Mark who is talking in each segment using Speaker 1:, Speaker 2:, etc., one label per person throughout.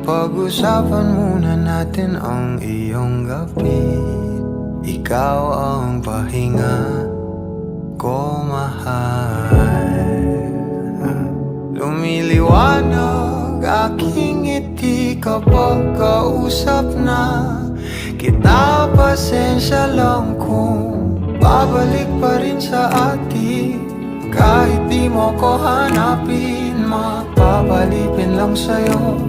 Speaker 1: Pag-usapan muna natin ang iyong gabi. Ikaw ang pahinga ko, mahal. Lumiliwanag aking ngiti kapag kausap na kita. Pasensya lang kung babalik pa rin sa atin. Kahit di mo ko hanapin, mapapalipin lang sa'yo.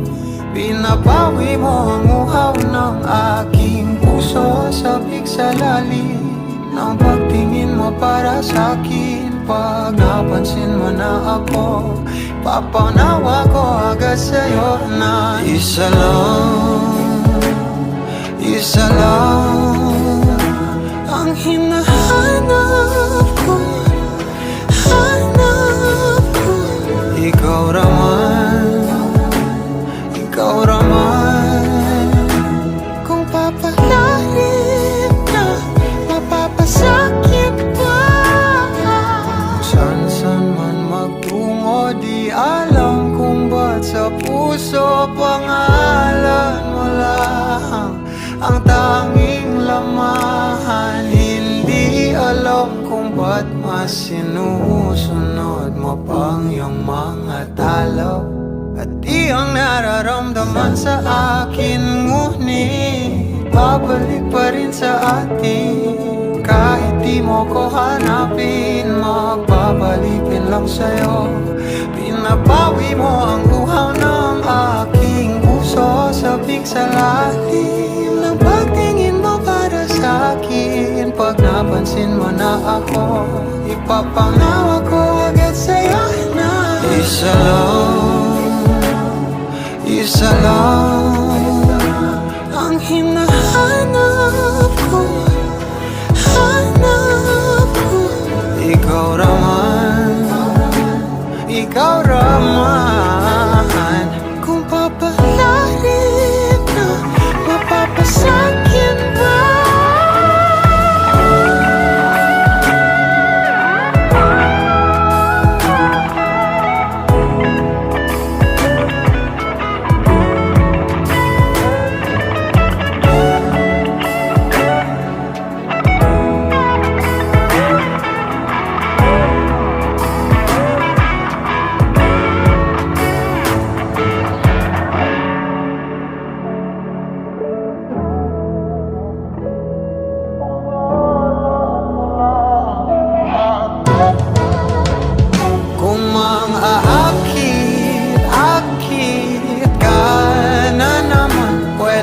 Speaker 1: Pinapawi mo ang uhaw ng aking puso, sabik sa lalim ng pagtingin mo para sa'kin. Pag napansin mo na ako, papanawa ko agad sa'yo na isa lang ang hinahanap ko, hanap ko. Ikaw raman, kung papalarin na, mapapasakit pa. San man magtungo, di alam kung ba't sa puso pangalan mo lang ang tanging lamahan. Hindi alam kung ba't mas sinusunod mo pang iyong mga talo. At di ang nararamdaman sa akin, ngunit babalik pa rin sa atin. Kahit di mo ko hanapin, magbabalipin lang sa'yo. Pinapawi mo ang uhaw ng aking puso, sabik sa lalim ng pagtingin mo para sa'kin. Pag napansin mo na ako, ipapanawa ko agad sa'yo na isa lang ang hinahanap ko, hanap ko. Ikaw raman, kung papalarin na, mapapasakit ba?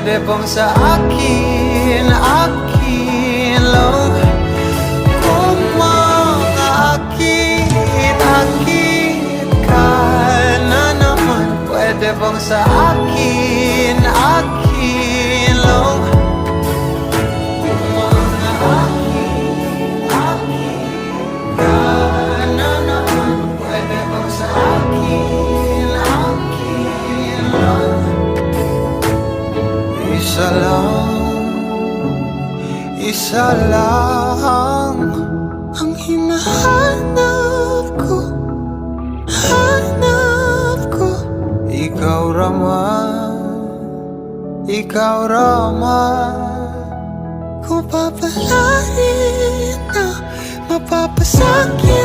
Speaker 1: Pwede bang sa akin lang? Kung makaakit ka na naman, pwede bang sa akin lang? Kung makaakit ka na naman, pwede bang sa akin lang? Isa lang ang hinahanap ko, hanap ko. Ikaw raman, kung papalarin na, mapapasakit